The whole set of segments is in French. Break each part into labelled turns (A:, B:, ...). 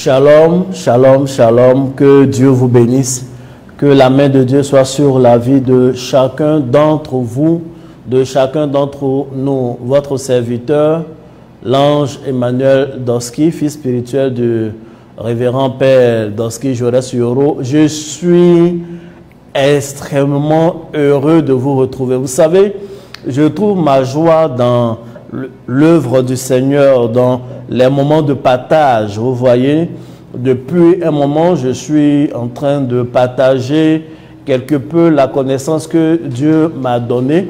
A: Shalom, shalom, shalom, que Dieu vous bénisse, que la main de Dieu soit sur la vie de chacun d'entre vous, de chacun d'entre nous, votre serviteur, l'ange Emmanuel Doski, fils spirituel du révérend Père Doski Jaurès Yoro. Je suis extrêmement heureux de vous retrouver. Vous savez, je trouve ma joie dans l'œuvre du Seigneur, dans les moments de partage. Vous voyez, depuis un moment, je suis en train de partager quelque peu la connaissance que Dieu m'a donnée.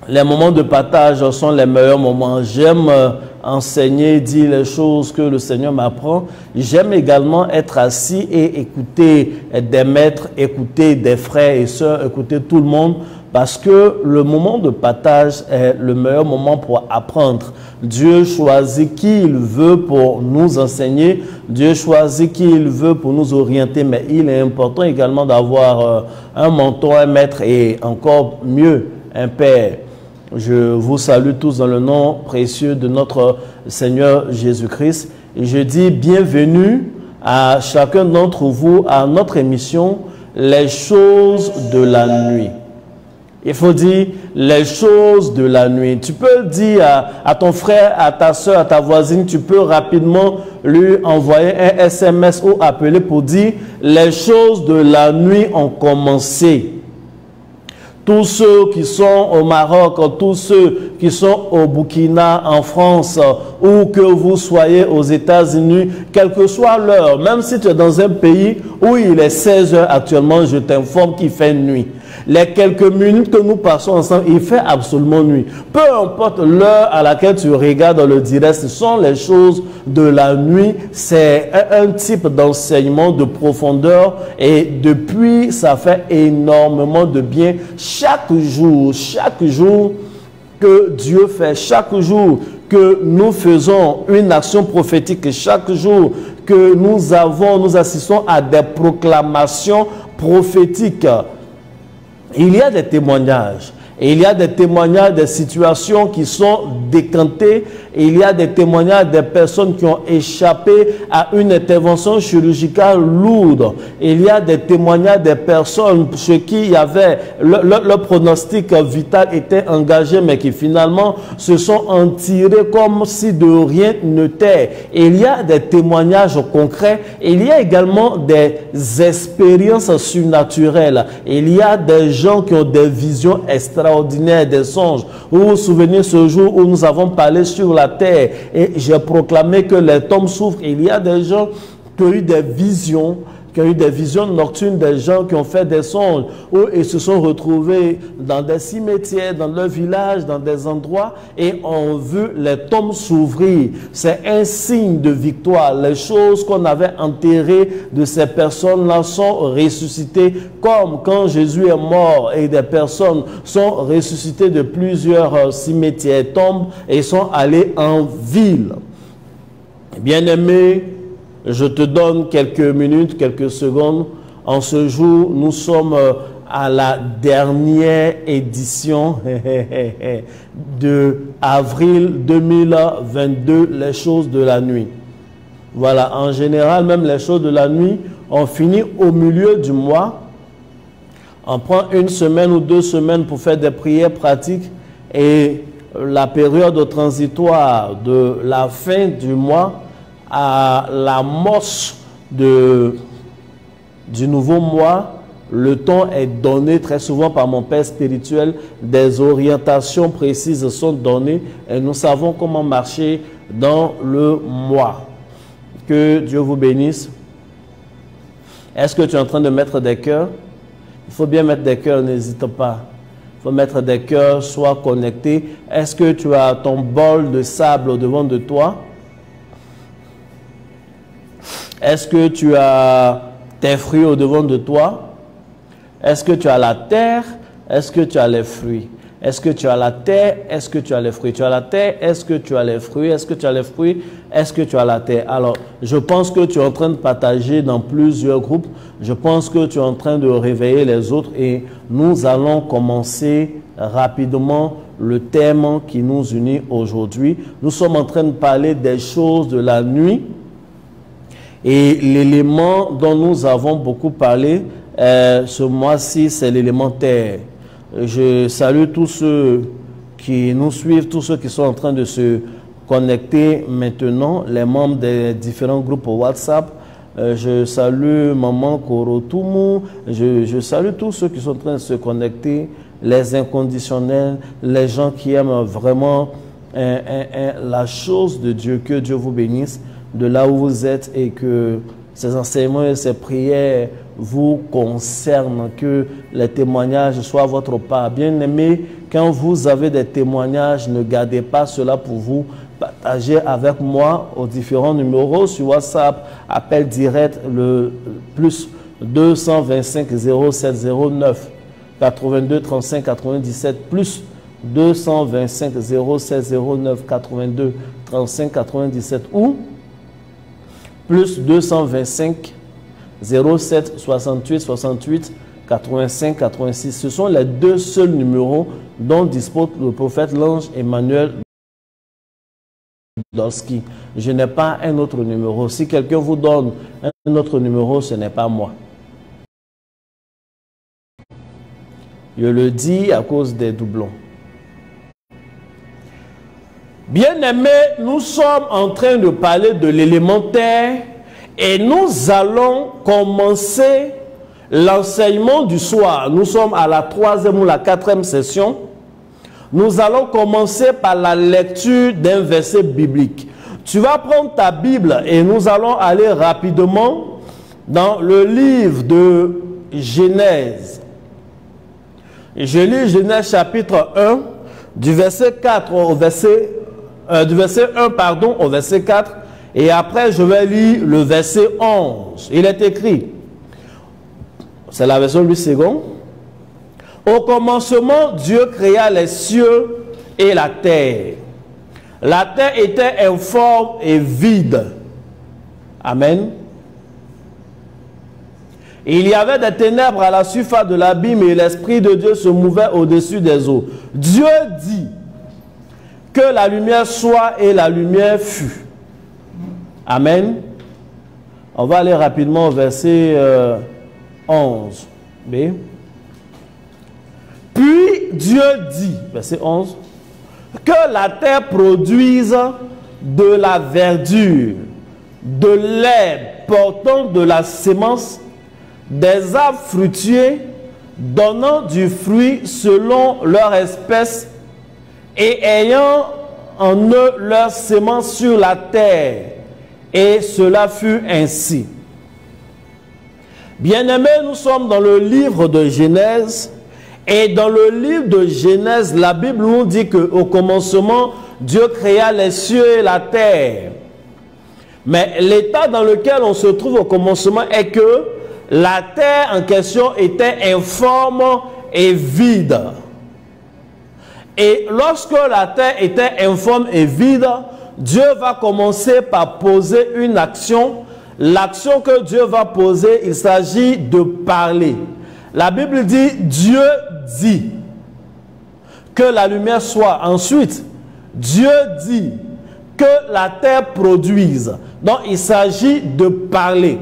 A: Les moments de partage sont les meilleurs moments. J'aime enseigner, dire les choses que le Seigneur m'apprend. J'aime également être assis et écouter des maîtres, écouter des frères et sœurs, écouter tout le monde. Parce que le moment de partage est le meilleur moment pour apprendre. Dieu choisit qui il veut pour nous enseigner. Dieu choisit qui il veut pour nous orienter. Mais il est important également d'avoir un mentor, un maître et encore mieux, un père. Je vous salue tous dans le nom précieux de notre Seigneur Jésus-Christ. Et je dis bienvenue à chacun d'entre vous à notre émission « Les choses de la nuit ». Il faut dire les choses de la nuit. Tu peux dire à ton frère, à ta soeur, à ta voisine, tu peux rapidement lui envoyer un SMS ou appeler pour dire les choses de la nuit ont commencé. Tous ceux qui sont au Maroc, tous ceux qui sont au Burkina, en France, ou que vous soyez aux États-Unis, quelle que soit l'heure, même si tu es dans un pays où il est 16 heures actuellement, je t'informe qu'il fait nuit. Les quelques minutes que nous passons ensemble, il fait absolument nuit. Peu importe l'heure à laquelle tu regardes le direct, ce sont les choses de la nuit. C'est un type d'enseignement de profondeur et depuis, ça fait énormément de bien. Chaque jour que Dieu fait, chaque jour que nous faisons une action prophétique, chaque jour que nous assistons à des proclamations prophétiques, il y a des témoignages. Et il y a des témoignages des situations qui sont décantées. Et il y a des témoignages des personnes qui ont échappé à une intervention chirurgicale lourde. Et il y a des témoignages des personnes chez qui il y avait le pronostic vital était engagé, mais qui finalement se sont en tirés comme si de rien n'était. Et il y a des témoignages concrets. Et il y a également des expériences surnaturelles. Et il y a des gens qui ont des visions extraordinaires, des songes. Vous vous souvenez ce jour où nous avons parlé sur la terre et j'ai proclamé que les tombes s'ouvrent. Il y a des gens qui ont eu des visions, nocturnes, des gens qui ont fait des songes, où ils se sont retrouvés dans des cimetières, dans leur village, dans des endroits, et ont vu les tombes s'ouvrir. C'est un signe de victoire. Les choses qu'on avait enterrées de ces personnes-là sont ressuscitées, comme quand Jésus est mort et des personnes sont ressuscitées de plusieurs cimetières, tombes, et sont allées en ville. Bien-aimés, je te donne quelques minutes, quelques secondes. En ce jour, nous sommes à la dernière édition de avril 2022, les choses de la nuit. Voilà, en général, même les choses de la nuit, on finit au milieu du mois. On prend une semaine ou 2 semaines pour faire des prières pratiques et la période transitoire de la fin du mois à l'amorce du nouveau mois, le temps est donné très souvent par mon père spirituel, des orientations précises sont données et nous savons comment marcher dans le mois. Que Dieu vous bénisse. Est-ce que tu es en train de mettre des cœurs? Il faut bien mettre des cœurs, n'hésite pas. Il faut mettre des cœurs, sois connecté. Est-ce que tu as ton bol de sable au devant de toi? Est-ce que tu as tes fruits au devant de toi? Est-ce que tu as la terre? Est-ce que tu as les fruits? Est-ce que tu as la terre? Est-ce que tu as les fruits? Tu as la terre? Est-ce que tu as les fruits? Est-ce que tu as les fruits? Est-ce que tu as la terre? Alors, je pense que tu es en train de partager dans plusieurs groupes. Je pense que tu es en train de réveiller les autres et nous allons commencer rapidement le thème qui nous unit aujourd'hui. Nous sommes en train de parler des choses de la nuit. Et l'élément dont nous avons beaucoup parlé ce mois-ci, c'est l'élément terre. Je salue tous ceux qui nous suivent, tous ceux qui sont en train de se connecter maintenant, les membres des différents groupes WhatsApp. Je salue Maman Korotumu, je salue tous ceux qui sont en train de se connecter, les inconditionnels, les gens qui aiment vraiment la chose de Dieu. Que Dieu vous bénisse de là où vous êtes et que ces enseignements et ces prières vous concernent, que les témoignages soient à votre part. Bien-aimés, quand vous avez des témoignages, ne gardez pas cela pour vous. Partagez avec moi aux différents numéros sur WhatsApp, appel direct, le plus 225 07 09 82 35 97 plus 225 07 09 82 35 97 ou plus 225 07 68 68 85 86. Ce sont les deux seuls numéros dont dispose le prophète l'ange Emmanuel Dorski. Je n'ai pas un autre numéro. Si quelqu'un vous donne un autre numéro, ce n'est pas moi. Je le dis à cause des doublons. Bien-aimés, nous sommes en train de parler de l'élémentaire et nous allons commencer l'enseignement du soir. Nous sommes à la 3e ou la 4e session. Nous allons commencer par la lecture d'un verset biblique. Tu vas prendre ta Bible et nous allons aller rapidement dans le livre de Genèse. Je lis Genèse chapitre 1 du verset 4 au verset du verset 1 pardon au verset 4 et après je vais lire le verset 11. Il est écrit, c'est la version Louis II. Au commencement, Dieu créa les cieux et la terre. La terre était informe et vide. Amen. Il y avait des ténèbres à la surface de l'abîme et l'Esprit de Dieu se mouvait au-dessus des eaux. Dieu dit que la lumière soit et la lumière fut. Amen. On va aller rapidement au verset 11. B. Puis Dieu dit, verset 11, que la terre produise de la verdure, de l'herbe portant de la sémence, des arbres fruitiers donnant du fruit selon leur espèce et ayant en eux leur sémence sur la terre. Et cela fut ainsi. Bien-aimés, nous sommes dans le livre de Genèse. Et dans le livre de Genèse, la Bible nous dit qu'au commencement, Dieu créa les cieux et la terre. Mais l'état dans lequel on se trouve au commencement est que la terre en question était informe et vide. Et lorsque la terre était informe et vide, Dieu va commencer par poser une action. L'action que Dieu va poser, il s'agit de parler. La Bible dit, Dieu dit que la lumière soit. Ensuite, Dieu dit que la terre produise. Donc, il s'agit de parler.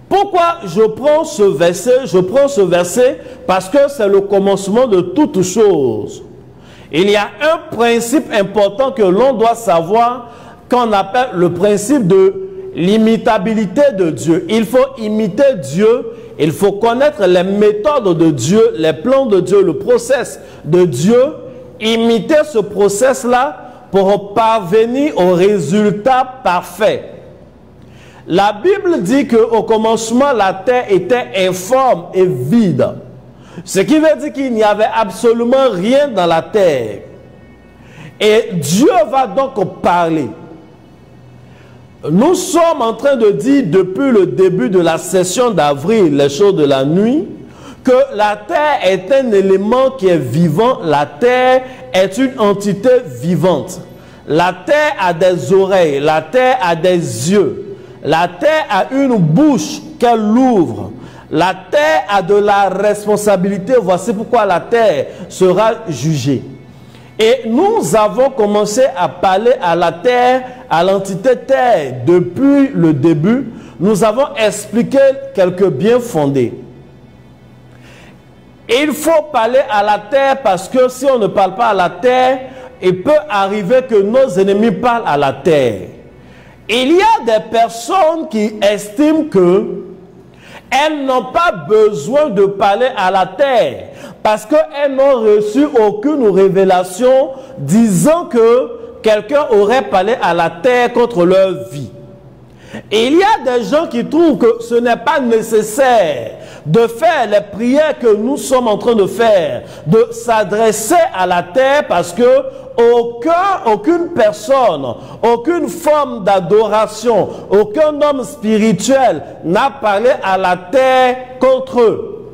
A: Pourquoi je prends ce verset? Je prends ce verset parce que c'est le commencement de toute chose. Il y a un principe important que l'on doit savoir qu'on appelle le principe de l'imitabilité de Dieu. Il faut imiter Dieu, il faut connaître les méthodes de Dieu, les plans de Dieu, le process de Dieu, imiter ce process-là pour parvenir au résultat parfait. La Bible dit qu'au commencement, la terre était informe et vide. Ce qui veut dire qu'il n'y avait absolument rien dans la terre. Et Dieu va donc parler. Nous sommes en train de dire depuis le début de la session d'avril, les choses de la nuit, que la terre est un élément qui est vivant. La terre est une entité vivante. La terre a des oreilles, la terre a des yeux. La terre a une bouche qu'elle ouvre. La terre a de la responsabilité. Voici pourquoi la terre sera jugée. Et nous avons commencé à parler à la terre, à l'entité terre, depuis le début. Nous avons expliqué quelques biens fondés. Il faut parler à la terre parce que si on ne parle pas à la terre, il peut arriver que nos ennemis parlent à la terre. Il y a des personnes qui estiment que elles n'ont pas besoin de parler à la terre parce qu'elles n'ont reçu aucune révélation disant que quelqu'un aurait parlé à la terre contre leur vie. Et il y a des gens qui trouvent que ce n'est pas nécessaire de faire les prières que nous sommes en train de faire, de s'adresser à la terre parce que aucune personne, aucune forme d'adoration, aucun homme spirituel n'a parlé à la terre contre eux.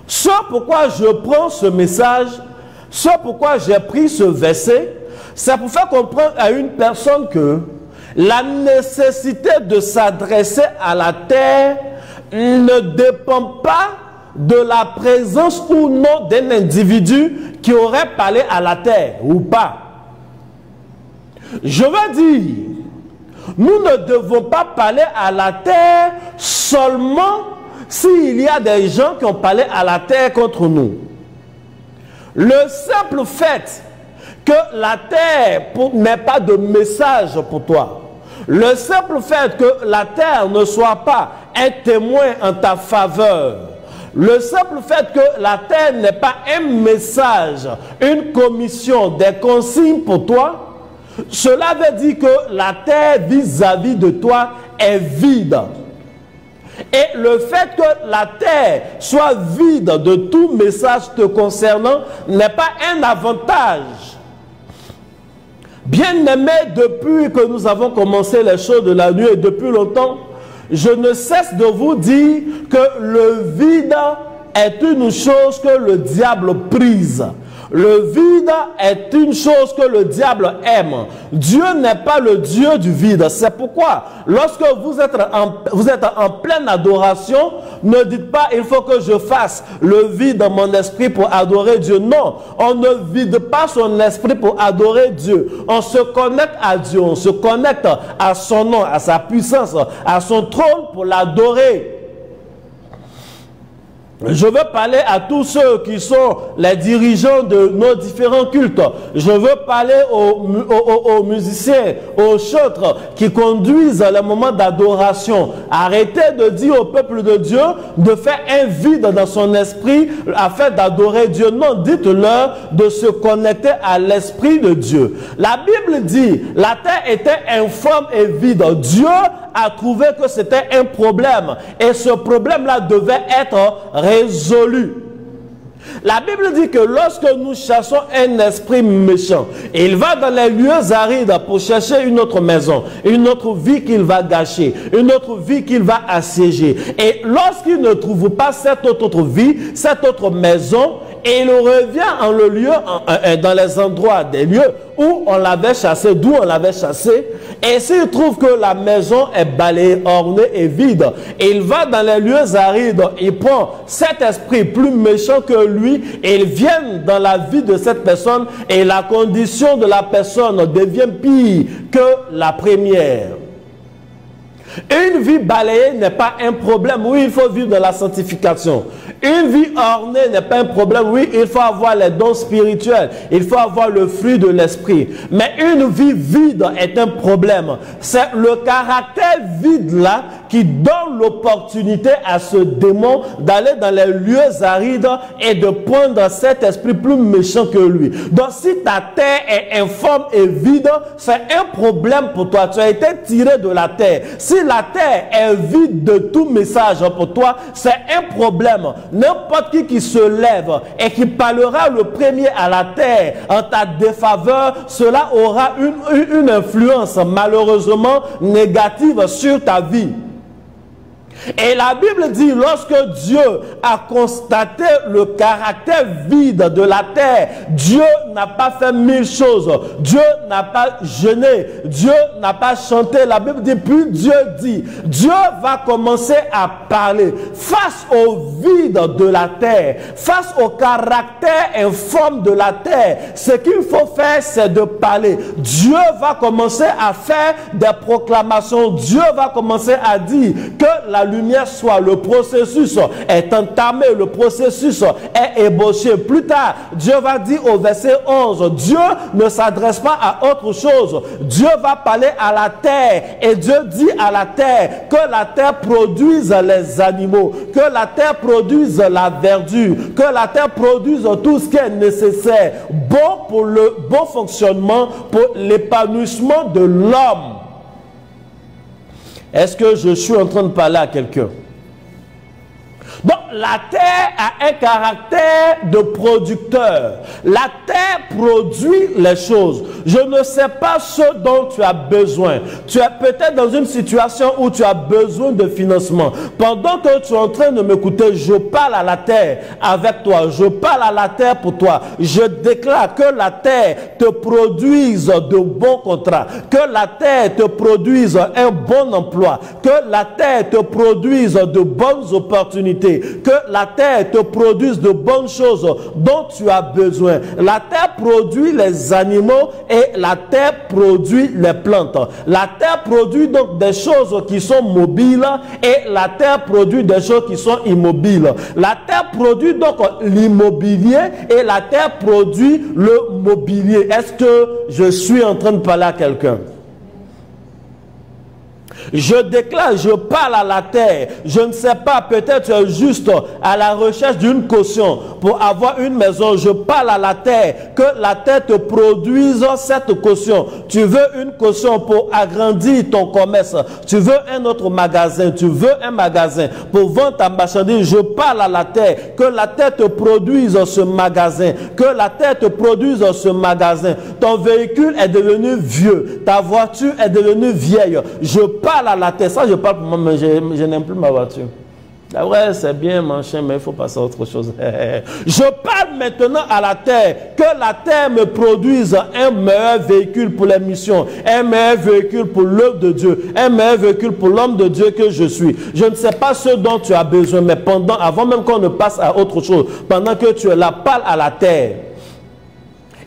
A: Ce pourquoi je prends ce message, ce pourquoi j'ai pris ce verset, c'est pour faire comprendre à une personne que la nécessité de s'adresser à la terre ne dépend pas de la présence ou non d'un individu qui aurait parlé à la terre ou pas. Je veux dire, nous ne devons pas parler à la terre seulement s'il y a des gens qui ont parlé à la terre contre nous. Le simple fait que la terre n'ait pas de message pour toi, le simple fait que la terre ne soit pas un témoin en ta faveur, le simple fait que la terre n'ait pas un message, une commission, des consignes pour toi, cela veut dire que la terre vis-à-vis de toi est vide. Et le fait que la terre soit vide de tout message te concernant n'est pas un avantage. Bien-aimés, depuis que nous avons commencé les choses de la nuit et depuis longtemps, je ne cesse de vous dire que le vide est une chose que le diable prise. Le vide est une chose que le diable aime. Dieu n'est pas le Dieu du vide. C'est pourquoi, lorsque vous êtes en pleine adoration, ne dites pas, il faut que je fasse le vide dans mon esprit pour adorer Dieu. Non, on ne vide pas son esprit pour adorer Dieu. On se connecte à Dieu, on se connecte à son nom, à sa puissance, à son trône pour l'adorer. Je veux parler à tous ceux qui sont les dirigeants de nos différents cultes. Je veux parler aux musiciens, aux chantres qui conduisent les moments d'adoration. Arrêtez de dire au peuple de Dieu de faire un vide dans son esprit afin d'adorer Dieu. Non, dites-leur de se connecter à l'esprit de Dieu. La Bible dit, la terre était informe et vide. Dieu a trouvé que c'était un problème et ce problème-là devait être résolu. La Bible dit que lorsque nous chassons un esprit méchant, il va dans les lieux arides pour chercher une autre maison, une autre vie qu'il va gâcher, une autre vie qu'il va assiéger. Et lorsqu'il ne trouve pas cette autre vie, cette autre maison, il revient en le lieu, dans les endroits des lieux où on l'avait chassé, d'où on l'avait chassé. Et s'il trouve que la maison est balayée, ornée et vide, il va dans les lieux arides, il prend cet esprit plus méchant que lui, et il vient dans la vie de cette personne, et la condition de la personne devient pire que la première. Une vie balayée n'est pas un problème. Oui, il faut vivre dans la sanctification. Une vie ornée n'est pas un problème. Oui, il faut avoir les dons spirituels. Il faut avoir le fruit de l'esprit. Mais une vie vide est un problème. C'est le caractère vide là qui donne l'opportunité à ce démon d'aller dans les lieux arides et de prendre cet esprit plus méchant que lui. Donc si ta terre est informe et vide, c'est un problème pour toi. Tu as été tiré de la terre. Si la terre est vide de tout message pour toi, c'est un problème. N'importe qui se lève et qui parlera le premier à la terre en ta défaveur, cela aura une influence malheureusement négative sur ta vie. Et la Bible dit, lorsque Dieu a constaté le caractère vide de la terre, Dieu n'a pas fait 1000 choses. Dieu n'a pas jeûné. Dieu n'a pas chanté. La Bible dit, puis Dieu dit, Dieu va commencer à parler face au vide de la terre, face au caractère informe de la terre. Ce qu'il faut faire, c'est de parler. Dieu va commencer à faire des proclamations. Dieu va commencer à dire que la lumière soit. Le processus est entamé, le processus est ébauché. Plus tard, Dieu va dire au verset 11, Dieu ne s'adresse pas à autre chose. Dieu va parler à la terre et Dieu dit à la terre que la terre produise les animaux, que la terre produise la verdure, que la terre produise tout ce qui est nécessaire, bon pour le bon fonctionnement, pour l'épanouissement de l'homme. Est-ce que je suis en train de parler à quelqu'un? Donc, la terre a un caractère de producteur. La terre produit les choses. Je ne sais pas ce dont tu as besoin. Tu es peut-être dans une situation où tu as besoin de financement. Pendant que tu es en train de m'écouter, je parle à la terre avec toi. Je parle à la terre pour toi. Je déclare que la terre te produise de bons contrats. Que la terre te produise un bon emploi. Que la terre te produise de bonnes opportunités. Que la terre te produise de bonnes choses dont tu as besoin. La terre produit les animaux et la terre produit les plantes. La terre produit donc des choses qui sont mobiles et la terre produit des choses qui sont immobiles. La terre produit donc l'immobilier et la terre produit le mobilier. Est-ce que je suis en train de parler à quelqu'un? Je déclare, je parle à la terre. Je ne sais pas, peut-être juste à la recherche d'une caution pour avoir une maison. Je parle à la terre, que la terre te produise cette caution. Tu veux une caution pour agrandir ton commerce. Tu veux un autre magasin. Tu veux un magasin pour vendre ta marchandise. Je parle à la terre, que la terre te produise ce magasin. Que la terre te produise ce magasin. Ton véhicule est devenu vieux. Ta voiture est devenue vieille. Je parle à la terre, ça je parle pour moi, mais je n'aime plus ma voiture. Ah ouais, c'est bien mon chien, mais il faut passer à autre chose. Je parle maintenant à la terre, que la terre me produise un meilleur véhicule pour les missions, un meilleur véhicule pour l'œuvre de Dieu, un meilleur véhicule pour l'homme de Dieu que je suis. Je ne sais pas ce dont tu as besoin, mais avant même qu'on ne passe à autre chose, pendant que tu es là, parle à la terre.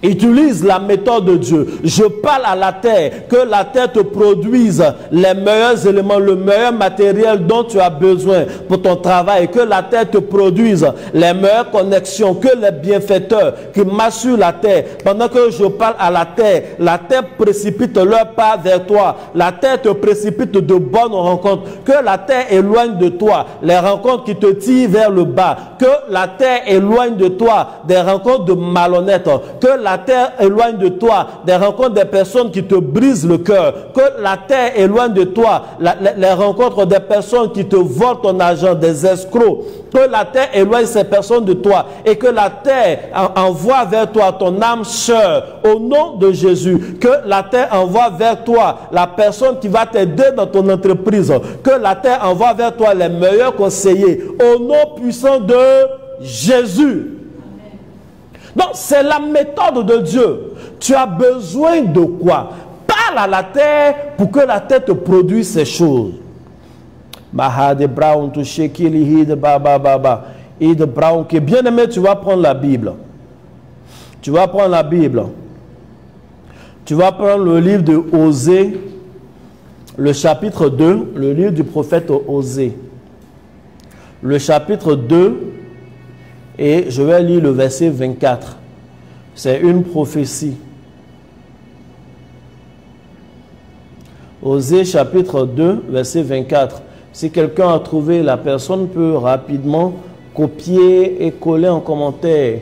A: Utilise la méthode de Dieu. Je parle à la terre, que la terre te produise les meilleurs éléments, le meilleur matériel dont tu as besoin pour ton travail, que la terre te produise les meilleures connexions, que les bienfaiteurs qui marchent sur la terre. Pendant que je parle à la terre précipite leur pas vers toi. La terre te précipite de bonnes rencontres. Que la terre éloigne de toi les rencontres qui te tirent vers le bas. Que la terre éloigne de toi des rencontres de malhonnêtes. Que la terre éloigne de toi des rencontres des personnes qui te brisent le cœur. Que la terre éloigne de toi les rencontres des personnes qui te volent ton argent, des escrocs. Que la terre éloigne ces personnes de toi et que la terre envoie vers toi ton âme sœur au nom de Jésus. Que la terre envoie vers toi la personne qui va t'aider dans ton entreprise. Que la terre envoie vers toi les meilleurs conseillers au nom puissant de Jésus. Donc, c'est la méthode de Dieu. Tu as besoin de quoi? Parle à la terre pour que la terre te produise ces choses. Bien-aimé, tu vas prendre la Bible. Tu vas prendre la Bible. Tu vas prendre le livre de Osée, le chapitre 2, le livre du prophète Osée. Le chapitre 2. Et je vais lire le verset 24. C'est une prophétie. Osée chapitre 2, verset 24. Si quelqu'un a trouvé, la personne peut rapidement copier et coller en commentaire.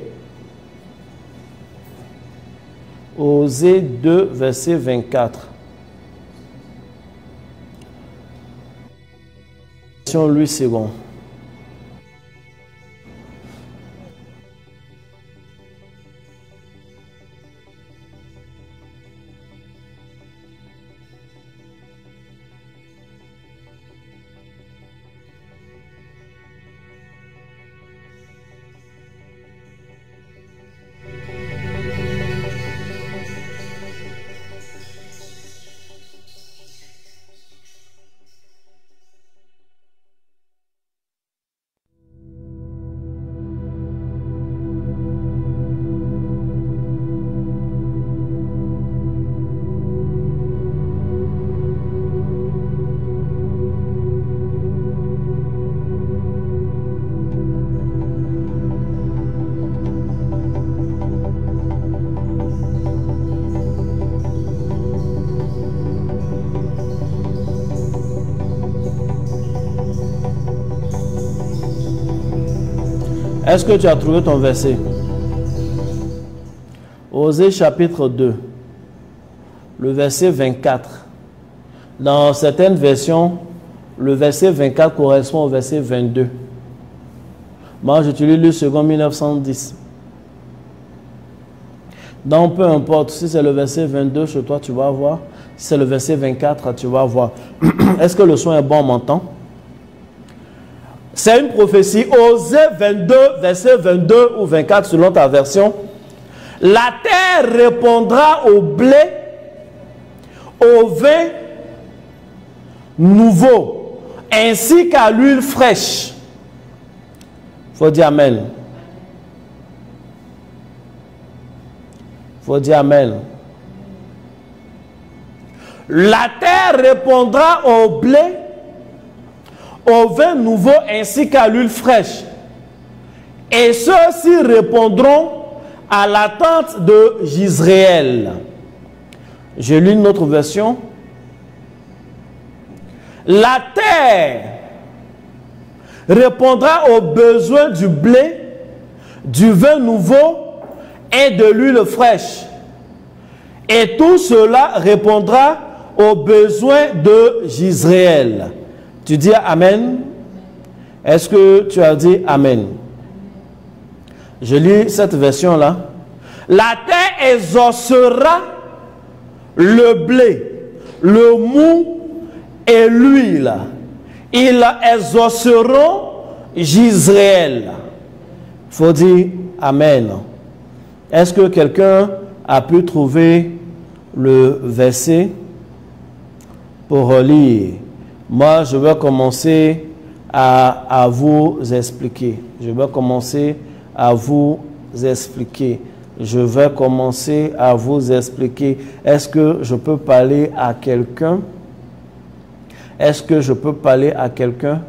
A: Osée 2, verset 24. Louis II. Est-ce que tu as trouvé ton verset? Osée chapitre 2, le verset 24. Dans certaines versions, le verset 24 correspond au verset 22. Moi, j'utilise le second 1910. Donc, peu importe, si c'est le verset 22 chez toi, tu vas voir. Si c'est le verset 24, tu vas voir. Est-ce que le son est bon, on m'entend? C'est une prophétie. Osée 22, verset 22 ou 24 selon ta version. La terre répondra au blé, au vin nouveau, ainsi qu'à l'huile fraîche. Il faut dire Amen. Il faut dire Amen. La terre répondra au blé, au vin nouveau ainsi qu'à l'huile fraîche. Et ceux-ci répondront à l'attente de Jisraël. Je lis une autre version. La terre répondra aux besoins du blé, du vin nouveau et de l'huile fraîche. Et tout cela répondra aux besoins de Jisraël. Tu dis Amen? Est-ce que tu as dit Amen? Je lis cette version-là. La terre exaucera le blé, le mou et l'huile. Ils exauceront Jisraël. Il faut dire Amen. Est-ce que quelqu'un a pu trouver le verset pour lire? Moi, je vais commencer à vous expliquer. Je vais commencer à vous expliquer. Je vais commencer à vous expliquer. Est-ce que je peux parler à quelqu'un? Est-ce que je peux parler à quelqu'un?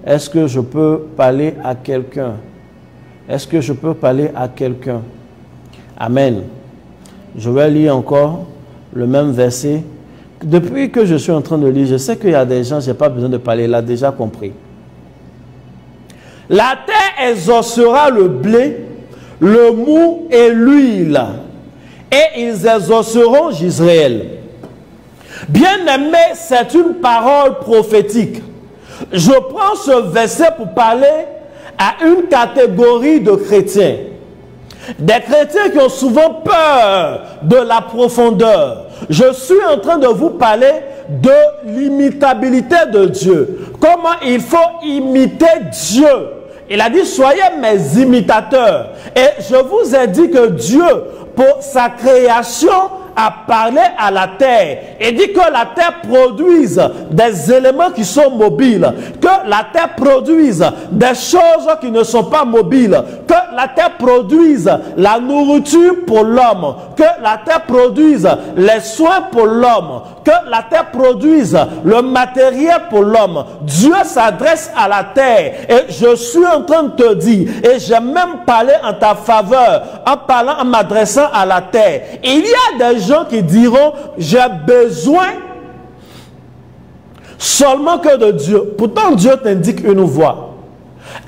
A: Est-ce que je peux parler à quelqu'un? Est-ce que je peux parler à quelqu'un? Amen. Je vais lire encore le même verset. Depuis que je suis en train de lire, je sais qu'il y a des gens, je n'ai pas besoin de parler, il a déjà compris. La terre exaucera le blé, le mou et l'huile, et ils exauceront Jisraël. Bien-aimé, c'est une parole prophétique. Je prends ce verset pour parler à une catégorie de chrétiens. Des chrétiens qui ont souvent peur de la profondeur. Je suis en train de vous parler de l'imitabilité de Dieu. Comment il faut imiter Dieu. Il a dit, soyez mes imitateurs. Et je vous ai dit que Dieu, pour sa création, a parlé à la terre et dit que la terre produise des éléments qui sont mobiles, que la terre produise des choses qui ne sont pas mobiles, que la terre produise la nourriture pour l'homme, que la terre produise les soins pour l'homme, que la terre produise le matériel pour l'homme. Dieu s'adresse à la terre et je suis en train de te dire, et j'ai même parlé en ta faveur, en m'adressant à la terre. Il y a des gens qui diront, j'ai besoin seulement que de Dieu. Pourtant, Dieu t'indique une voie.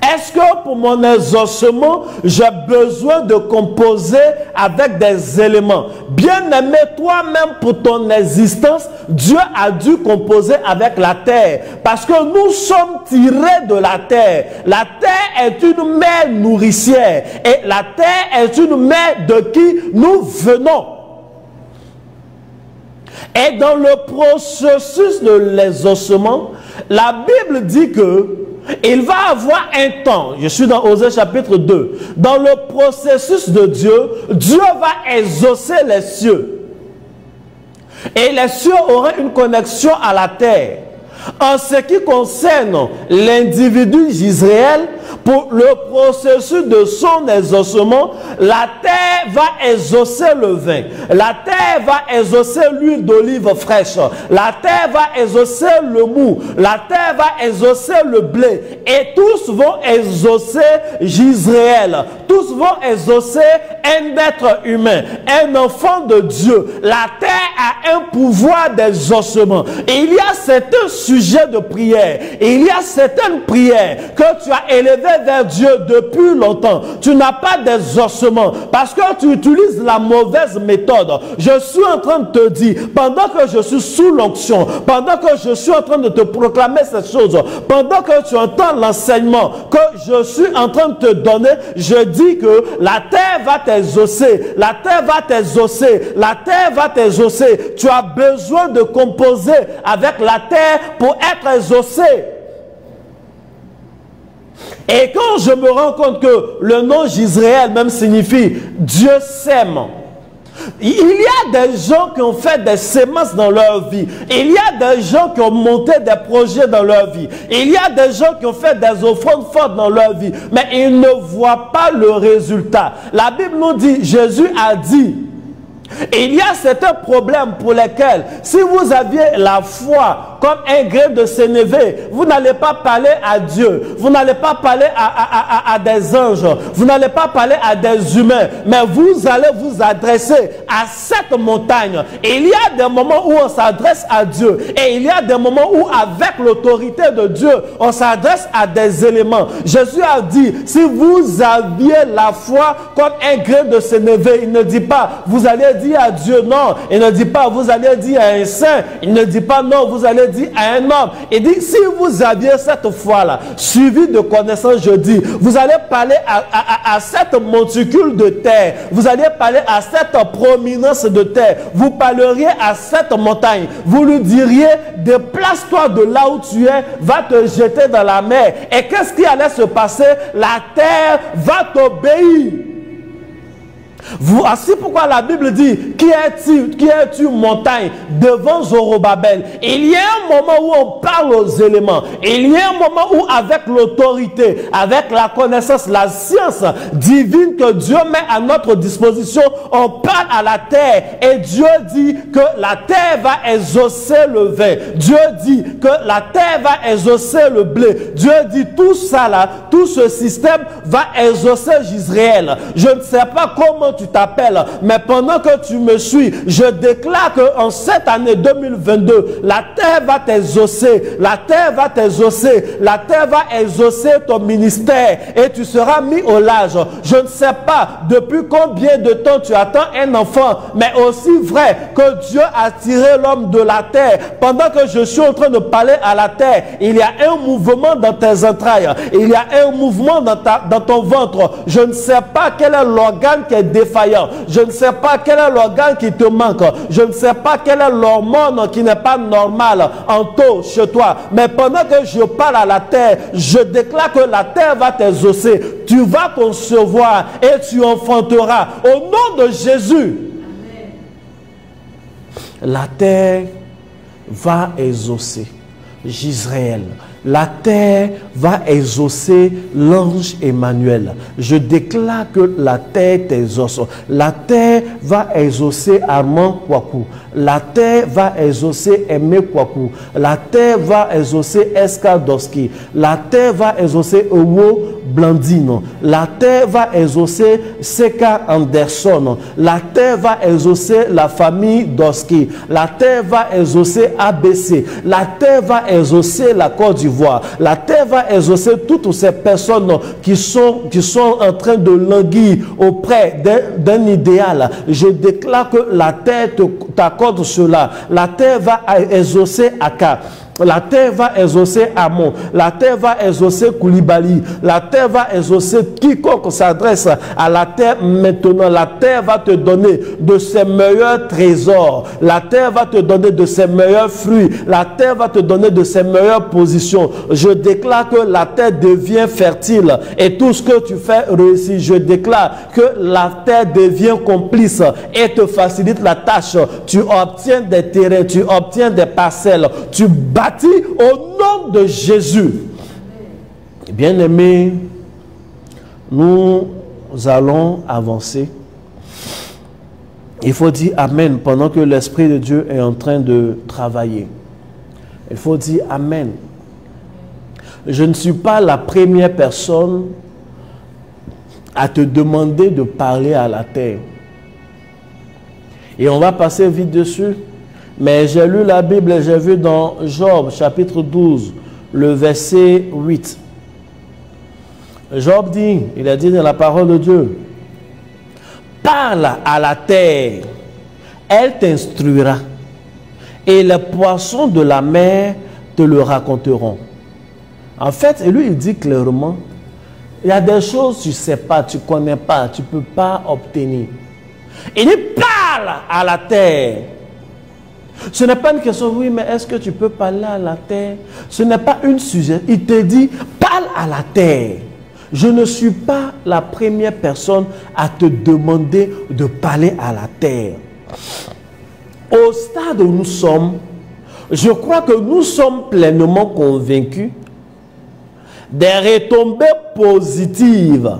A: Est-ce que pour mon exaucement, j'ai besoin de composer avec des éléments? Bien-aimé, toi-même pour ton existence, Dieu a dû composer avec la terre. Parce que nous sommes tirés de la terre. La terre est une mère nourricière. Et la terre est une mère de qui nous venons. Et dans le processus de l'exaucement, la Bible dit que il va avoir un temps. Je suis dans Osée chapitre 2. Dans le processus de Dieu, Dieu va exaucer les cieux. Et les cieux auront une connexion à la terre. En ce qui concerne l'individu d'Israël, pour le processus de son exaucement, la terre va exaucer le vin. La terre va exaucer l'huile d'olive fraîche. La terre va exaucer le mou. La terre va exaucer le blé. Et tous vont exaucer Jisraël. Tous vont exaucer un être humain, un enfant de Dieu, la terre a un pouvoir d'exaucement. Et il y a certains sujets de prière, et il y a certaines prières que tu as élevées vers Dieu depuis longtemps. Tu n'as pas d'exaucement parce que tu utilises la mauvaise méthode. Je suis en train de te dire, pendant que je suis sous l'onction, pendant que je suis en train de te proclamer cette chose, pendant que tu entends l'enseignement que je suis en train de te donner, je dis que la terre va t'exaucer, la terre va t'exaucer, la terre va t'exaucer. Tu as besoin de composer avec la terre pour être exaucé. Et quand je me rends compte que le nom Jisraël même signifie Dieu sème, il y a des gens qui ont fait des semences dans leur vie. Il y a des gens qui ont monté des projets dans leur vie. Il y a des gens qui ont fait des offrandes fortes dans leur vie. Mais ils ne voient pas le résultat. La Bible nous dit, Jésus a dit, il y a certains problèmes pour lesquels, si vous aviez la foi comme un grain de sénévé, vous n'allez pas parler à Dieu, vous n'allez pas parler à des anges, vous n'allez pas parler à des humains, mais vous allez vous adresser à cette montagne. Et il y a des moments où on s'adresse à Dieu, et il y a des moments où, avec l'autorité de Dieu, on s'adresse à des éléments. Jésus a dit, si vous aviez la foi comme un grain de sénévé, il ne dit pas, vous allez dire à Dieu non, il ne dit pas vous allez dire à un saint, il ne dit pas non, vous allez dire à un homme. Il dit si vous aviez cette foi-là, suivie de connaissance, je dis, vous allez parler à cette monticule de terre, vous allez parler à cette prominence de terre, vous parleriez à cette montagne, vous lui diriez déplace-toi de là où tu es, va te jeter dans la mer. Et qu'est-ce qui allait se passer? La terre va t'obéir. Voici pourquoi la Bible dit, qui es-tu montagne devant Zorobabel? Il y a un moment où on parle aux éléments. Il y a un moment où, avec l'autorité, avec la connaissance, la science divine que Dieu met à notre disposition, on parle à la terre. Et Dieu dit que la terre va exaucer le vin. Dieu dit que la terre va exaucer le blé. Dieu dit tout ça là, tout ce système va exaucer Israël. Je ne sais pas comment tu t'appelles, mais pendant que tu me suis, je déclare qu'en cette année 2022, la terre va t'exaucer, la terre va t'exaucer, la terre va exaucer ton ministère et tu seras mis au large. Je ne sais pas depuis combien de temps tu attends un enfant, mais aussi vrai que Dieu a tiré l'homme de la terre. Pendant que je suis en train de parler à la terre, il y a un mouvement dans tes entrailles, il y a un mouvement dans ton ventre. Je ne sais pas quel est l'organe qui est défaillant. Je ne sais pas quel est l'organe qui te manque. Je ne sais pas quel est l'hormone qui n'est pas normal en toi, chez toi. Mais pendant que je parle à la terre, je déclare que la terre va t'exaucer. Tu vas concevoir et tu enfanteras. Au nom de Jésus. Amen. La terre va exaucer Jisraël. La terre va exaucer l'ange Emmanuel. Je déclare que la terre t'exauce. La terre va exaucer Armand Kwaku. La terre va exaucer Aimé Kwaku. La terre va exaucer Eska Doski. La terre va exaucer Owo Blandino. La terre va exaucer Seka Anderson. La terre va exaucer la famille Doski. La terre va exaucer ABC. La terre va exaucer la Côte d'Ivoire. La terre va exaucer toutes ces personnes qui sont en train de languir auprès d'un idéal. Je déclare que la terre t'accorde cela. La terre va exaucer Aka. La terre va exaucer Amon. La terre va exaucer Koulibaly. La terre va exaucer quiconque s'adresse à la terre maintenant. La terre va te donner de ses meilleurs trésors. La terre va te donner de ses meilleurs fruits. La terre va te donner de ses meilleures positions. Je déclare que la terre devient fertile et tout ce que tu fais réussit. Je déclare que la terre devient complice et te facilite la tâche. Tu obtiens des terrains, tu obtiens des parcelles, tu bâtis au nom de Jésus. Bien-aimés, nous allons avancer. Il faut dire Amen pendant que l'Esprit de Dieu est en train de travailler. Il faut dire Amen. Je ne suis pas la première personne à te demander de parler à la terre. Et on va passer vite dessus. Mais j'ai lu la Bible et j'ai vu dans Job, chapitre 12, le verset 8. Job dit, il a dit dans la parole de Dieu, parle à la terre, elle t'instruira, et les poissons de la mer te le raconteront. En fait, lui, il dit clairement, il y a des choses que tu ne sais pas, tu ne connais pas, tu ne peux pas obtenir. Il dit, parle à la terre. Ce n'est pas une question, oui, mais est-ce que tu peux parler à la terre? Ce n'est pas une sujet. Il te dit, parle à la terre. Je ne suis pas la première personne à te demander de parler à la terre. Au stade où nous sommes, je crois que nous sommes pleinement convaincus des retombées positives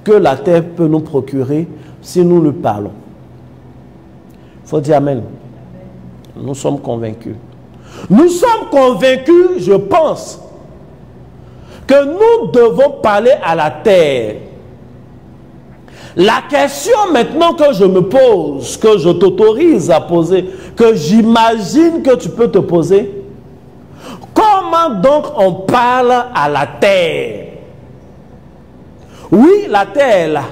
A: que la terre peut nous procurer si nous lui parlons. Il faut dire Amen. Nous sommes convaincus. Nous sommes convaincus, je pense, que nous devons parler à la terre. La question maintenant que je me pose, que je t'autorise à poser, que j'imagine que tu peux te poser, comment donc on parle à la terre? Oui, la terre est là.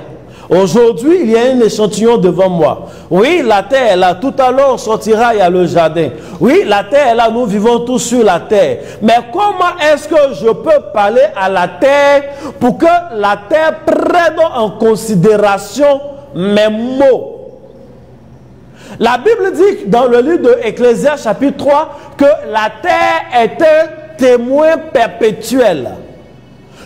A: Aujourd'hui, il y a un échantillon devant moi. Oui, la terre est là. Tout à l'heure, on sortira, il y a le jardin. Oui, la terre est là. Nous vivons tous sur la terre. Mais comment est-ce que je peux parler à la terre pour que la terre prenne en considération mes mots? La Bible dit dans le livre de Ecclésiaste chapitre 3 que la terre est un témoin perpétuel.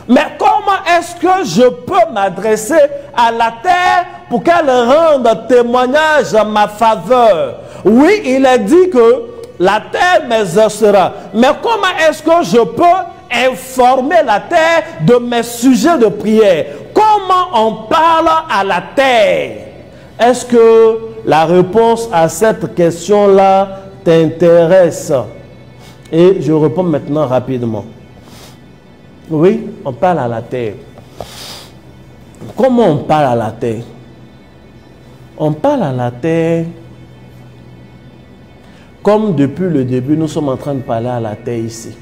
A: Mais comment est-ce que je peux m'adresser à la terre pour qu'elle rende témoignage en ma faveur? Oui, il est dit que la terre m'exercera. Mais comment est-ce que je peux informer la terre de mes sujets de prière? Comment on parle à la terre? Est-ce que la réponse à cette question-là t'intéresse? Et je réponds maintenant rapidement. Oui, on parle à la terre. Comment on parle à la terre? On parle à la terre comme depuis le début, nous sommes en train de parler à la terre ici.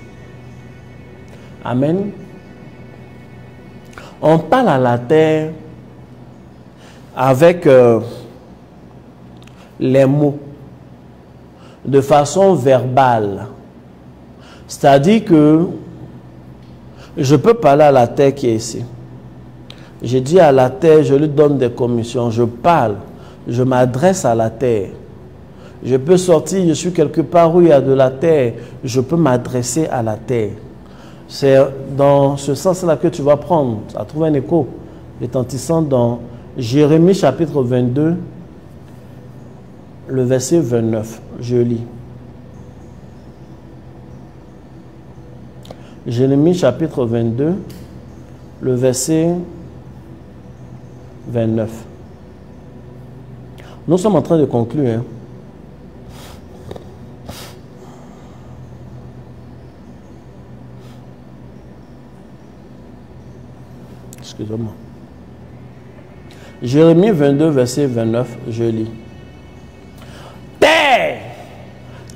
A: Amen. On parle à la terre avec les mots, de façon verbale. C'est-à-dire que je peux parler à la terre qui est ici. Je dis à la terre, je lui donne des commissions. Je parle, je m'adresse à la terre. Je peux sortir, je suis quelque part où il y a de la terre. Je peux m'adresser à la terre. C'est dans ce sens-là que tu vas prendre. Ça trouve un écho retentissant dans Jérémie chapitre 22, le verset 29. Je lis. Jérémie chapitre 22, le verset 29. Nous sommes en train de conclure. Hein. Excusez-moi. Jérémie 22, verset 29, je lis. Terre,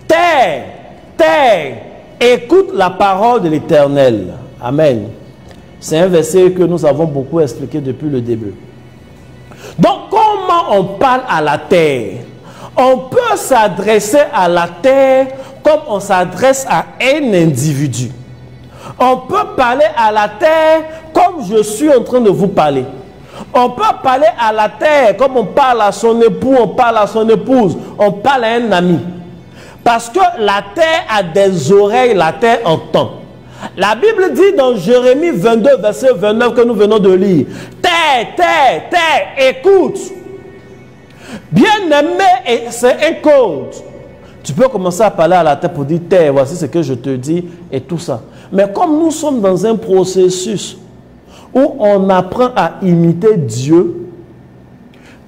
A: terre, terre, écoute la parole de l'Éternel. Amen. C'est un verset que nous avons beaucoup expliqué depuis le début. Donc, comment on parle à la terre? On peut s'adresser à la terre comme on s'adresse à un individu. On peut parler à la terre comme je suis en train de vous parler. On peut parler à la terre comme on parle à son époux, on parle à son épouse, on parle à un ami. Parce que la terre a des oreilles, la terre entend. La Bible dit dans Jérémie 22, verset 29 que nous venons de lire. Terre, terre, terre, écoute. Bien-aimé, c'est un code. Tu peux commencer à parler à la terre pour dire, terre, voici ce que je te dis et tout ça. Mais comme nous sommes dans un processus où on apprend à imiter Dieu,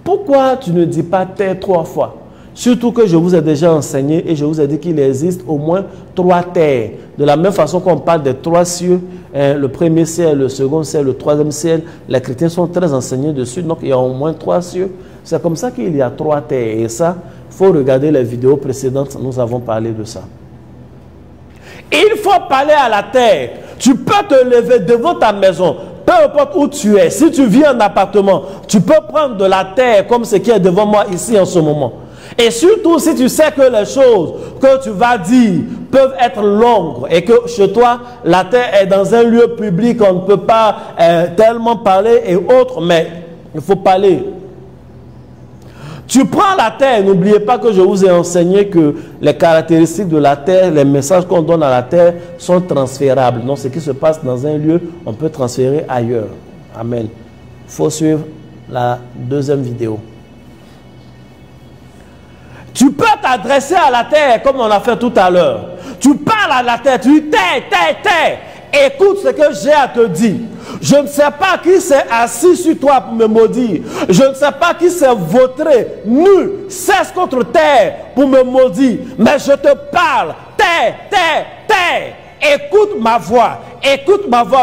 A: pourquoi tu ne dis pas terre 3 fois? Surtout que je vous ai déjà enseigné et je vous ai dit qu'il existe au moins 3 terres. De la même façon qu'on parle des 3 cieux, le premier ciel, le second ciel, le troisième ciel, les chrétiens sont très enseignés dessus, donc il y a au moins 3 cieux. C'est comme ça qu'il y a 3 terres. Et ça, il faut regarder les vidéos précédentes, nous avons parlé de ça. Il faut parler à la terre. Tu peux te lever devant ta maison, peu importe où tu es. Si tu vis en appartement, tu peux prendre de la terre comme ce qui est devant moi ici en ce moment. Et surtout si tu sais que les choses que tu vas dire peuvent être longues et que chez toi, la terre est dans un lieu public, on ne peut pas tellement parler et autres, mais il faut parler. Tu prends la terre, n'oubliez pas que je vous ai enseigné que les caractéristiques de la terre, les messages qu'on donne à la terre sont transférables. Donc ce qui se passe dans un lieu, on peut transférer ailleurs. Amen. Il faut suivre la deuxième vidéo. Tu peux t'adresser à la terre comme on a fait tout à l'heure. Tu parles à la terre, tu dis terre, écoute ce que j'ai à te dire. Je ne sais pas qui s'est assis sur toi pour me maudire. Je ne sais pas qui s'est vautré, nu, cesse contre terre pour me maudire. Mais je te parle, terre. Écoute ma voix,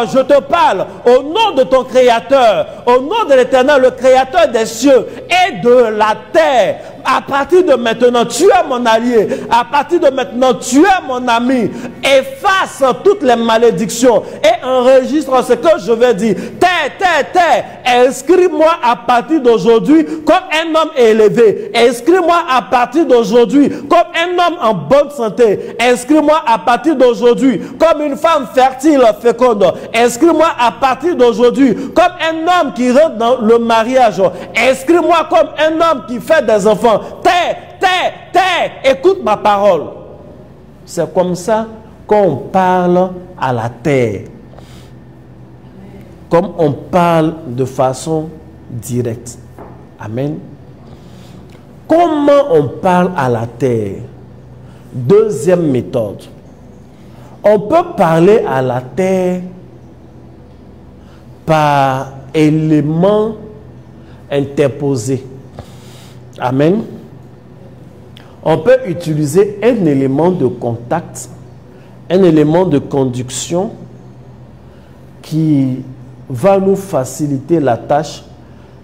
A: je te parle au nom de ton Créateur, au nom de l'Éternel, le Créateur des cieux et de la terre. À partir de maintenant, tu es mon allié. À partir de maintenant, tu es mon ami. Efface toutes les malédictions et enregistre ce que je vais dire. Terre. Inscris-moi à partir d'aujourd'hui comme un homme élevé. Inscris-moi à partir d'aujourd'hui comme un homme en bonne santé. Inscris-moi à partir d'aujourd'hui comme une femme fertile, féconde. Inscris-moi à partir d'aujourd'hui comme un homme qui rentre dans le mariage. Inscris-moi comme un homme qui fait des enfants. Terre, écoute ma parole. C'est comme ça qu'on parle à la terre. Comme on parle de façon directe. Amen. Comment on parle à la terre? Deuxième méthode. On peut parler à la terre par éléments interposés. Amen. On peut utiliser un élément de contact, un élément de conduction qui va nous faciliter la tâche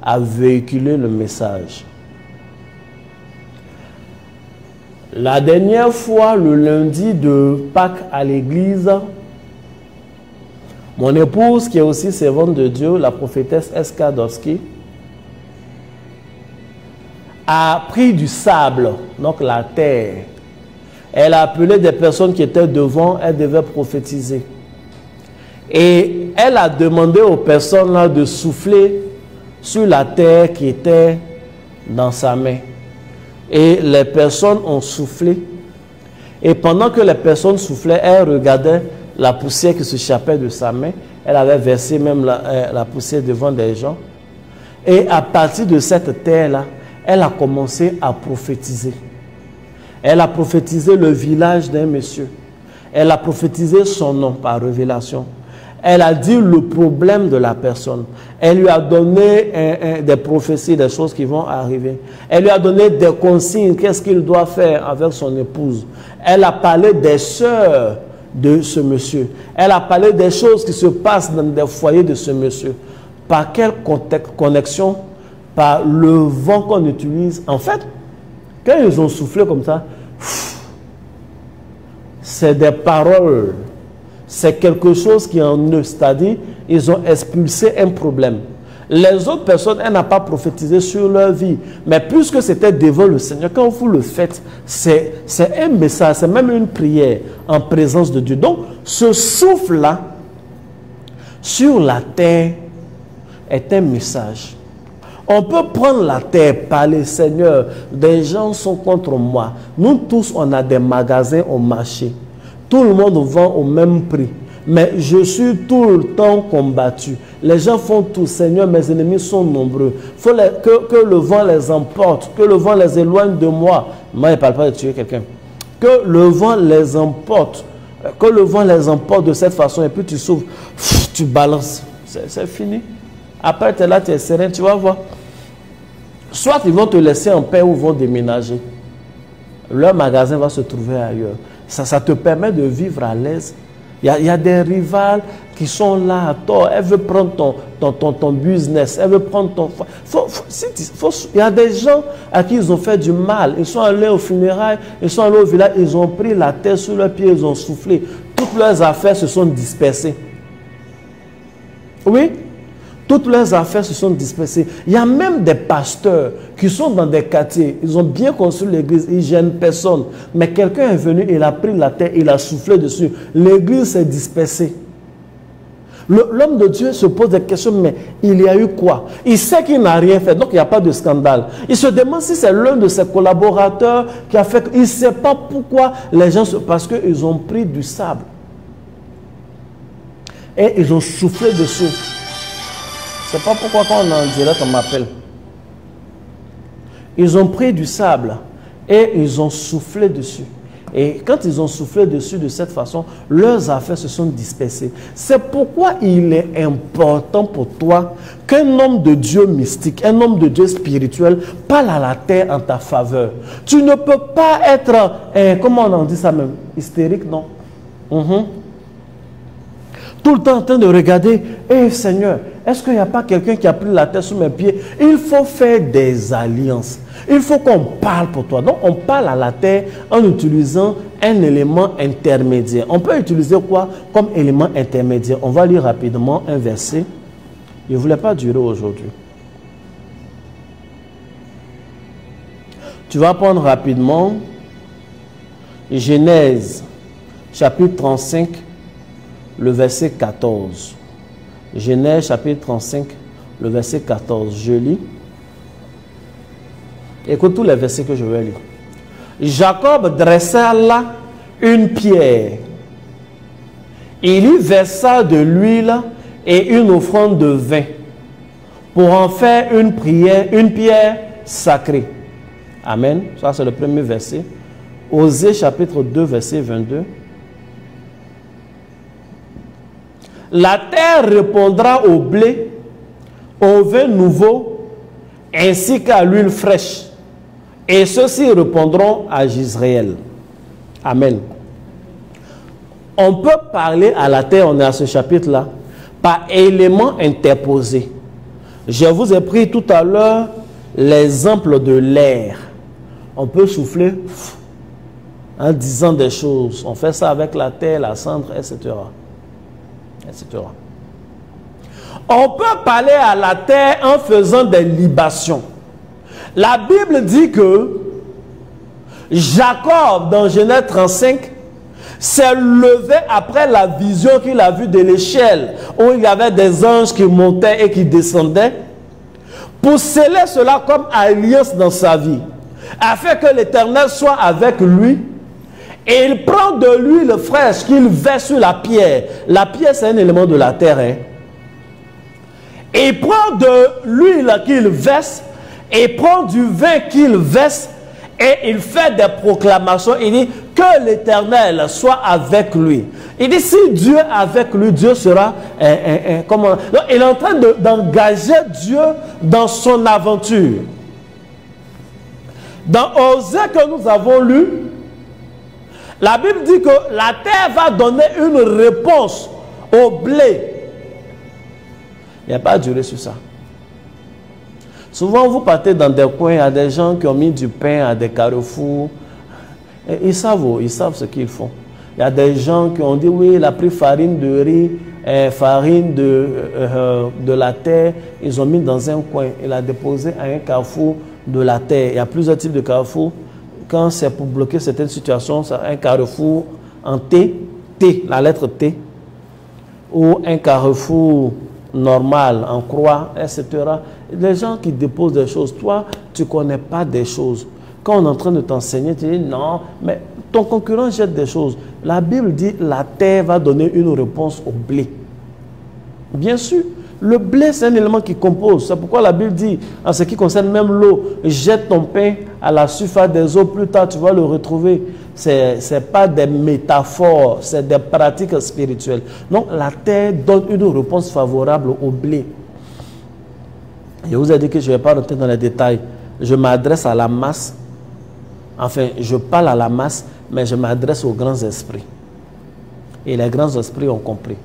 A: à véhiculer le message. La dernière fois, le lundi de Pâques à l'église, mon épouse, qui est aussi servante de Dieu, la prophétesse Eska Dorski, a pris du sable, donc la terre. Elle a appelé des personnes qui étaient devant, elle devait prophétiser. Et elle a demandé aux personnes là de souffler sur la terre qui était dans sa main. Et les personnes ont soufflé. Et pendant que les personnes soufflaient, elle regardait la poussière qui s'échappait de sa main. Elle avait versé même la poussière devant des gens. Et à partir de cette terre-là, elle a commencé à prophétiser. Elle a prophétisé le village d'un monsieur. Elle a prophétisé son nom par révélation. Elle a dit le problème de la personne. Elle lui a donné des prophéties, des choses qui vont arriver. Elle lui a donné des consignes, qu'est-ce qu'il doit faire avec son épouse. Elle a parlé des sœurs de ce monsieur. Elle a parlé des choses qui se passent dans des foyers de ce monsieur. Par quelle connexion? Par le vent qu'on utilise. En fait, quand ils ont soufflé comme ça, c'est des paroles. C'est quelque chose qui est en eux. C'est-à-dire, ils ont expulsé un problème. Les autres personnes, elles n'ont pas prophétisé sur leur vie. Mais puisque c'était devant le Seigneur, quand vous le faites, c'est un message, c'est même une prière en présence de Dieu. Donc, ce souffle-là, sur la terre, est un message. On peut prendre la terre, parler, Seigneur, des gens sont contre moi. Nous tous, on a des magasins au marché. Tout le monde vend au même prix. Mais je suis tout le temps combattu. Les gens font tout. Seigneur, mes ennemis sont nombreux. Il faut que le vent les emporte, que le vent les éloigne de moi. Moi, je ne parle pas de tuer quelqu'un. Que le vent les emporte. Que le vent les emporte de cette façon. Et puis tu souffles, tu balances. C'est fini. Après, tu es là, tu es serein, tu vas voir. Soit ils vont te laisser en paix ou vont déménager. leur magasin va se trouver ailleurs. Ça te permet de vivre à l'aise. Il y a des rivales qui sont là à tort. Elle veut prendre ton business. Elle veut prendre ton... Il y a des gens à qui ils ont fait du mal. Ils sont allés aux funérailles, ils sont allés au village, ils ont pris la terre sous leurs pieds, ils ont soufflé. Toutes leurs affaires se sont dispersées. Oui? Toutes leurs affaires se sont dispersées. Il y a même des pasteurs qui sont dans des quartiers. Ils ont bien construit l'église, ils ne gênent personne. Mais quelqu'un est venu, il a pris la terre, il a soufflé dessus. L'église s'est dispersée. L'homme de Dieu se pose des questions, mais il y a eu quoi? Il sait qu'il n'a rien fait, donc il n'y a pas de scandale. Il se demande si c'est l'un de ses collaborateurs qui a fait... Il ne sait pas pourquoi les gens... Parce qu'ils ont pris du sable. Et ils ont soufflé dessus. C'est pas pourquoi quand on est en direct, on m'appelle. Ils ont pris du sable et ils ont soufflé dessus. Et quand ils ont soufflé dessus de cette façon, leurs affaires se sont dispersées. C'est pourquoi il est important pour toi qu'un homme de Dieu mystique, un homme de Dieu spirituel parle à la terre en ta faveur. Tu ne peux pas être, comment on en dit ça même, hystérique, non? Tout le temps en train de regarder, Seigneur, est-ce qu'il n'y a pas quelqu'un qui a pris la terre sous mes pieds? Il faut faire des alliances. Il faut qu'on parle pour toi. Donc, on parle à la terre en utilisant un élément intermédiaire. On peut utiliser quoi comme élément intermédiaire? On va lire rapidement un verset. Je ne voulais pas durer aujourd'hui. Tu vas prendre rapidement Genèse, chapitre 35, le verset 14. Genèse chapitre 35, le verset 14. Je lis. Écoute tous les versets que je vais lire. Jacob dressa là une pierre. Il y versa de l'huile et une offrande de vin pour en faire une pierre sacrée. Amen. Ça c'est le premier verset. Osée chapitre 2, verset 22. La terre répondra au blé, au vin nouveau, ainsi qu'à l'huile fraîche. Et ceux-ci répondront à Jisraël. Amen. On peut parler à la terre, on est à ce chapitre-là, par éléments interposés. Je vous ai pris tout à l'heure l'exemple de l'air. On peut souffler en disant des choses. On fait ça avec la terre, la cendre, etc. etc. On peut parler à la terre en faisant des libations. La Bible dit que Jacob, dans Genèse 35, s'est levé après la vision qu'il a vue de l'échelle, où il y avait des anges qui montaient et qui descendaient, pour sceller cela comme alliance dans sa vie, afin que l'Éternel soit avec lui. Et il prend de l'huile fraîche qu'il verse sur la pierre. La pierre, c'est un élément de la terre. Hein? Et il prend de l'huile qu'il verse, et prend du vin qu'il verse, et il fait des proclamations. Il dit que l'Éternel soit avec lui. Il dit si Dieu est avec lui, Dieu sera... comment? Donc, il est en train d'engager Dieu dans son aventure. Dans Osée que nous avons lu, la Bible dit que la terre va donner une réponse au blé. Il n'y a pas à durer sur ça. Souvent, vous partez dans des coins, il y a des gens qui ont mis du pain à des carrefours. Et ils savent ce qu'ils font. Il y a des gens qui ont dit, oui, il a pris farine de riz, farine de la terre. Ils ont mis dans un coin. Il a déposé à un carrefour de la terre. Il y a plusieurs types de carrefours. Quand c'est pour bloquer certaines situations, c'est un carrefour en T, la lettre T, ou un carrefour normal, en croix, etc. Les gens qui déposent des choses, toi, tu ne connais pas des choses. Quand on est en train de t'enseigner, tu dis non, mais ton concurrent jette des choses. La Bible dit la terre va donner une réponse au blé. Bien sûr, le blé, c'est un élément qui compose. C'est pourquoi la Bible dit, en ce qui concerne même l'eau, jette ton pain à la surface des eaux, plus tard tu vas le retrouver. Ce n'est pas des métaphores, c'est des pratiques spirituelles. Donc la terre donne une réponse favorable au blé. Je vous ai dit que je ne vais pas rentrer dans les détails. Je m'adresse à la masse Enfin, je parle à la masse, mais je m'adresse aux grands esprits. Et les grands esprits ont compris.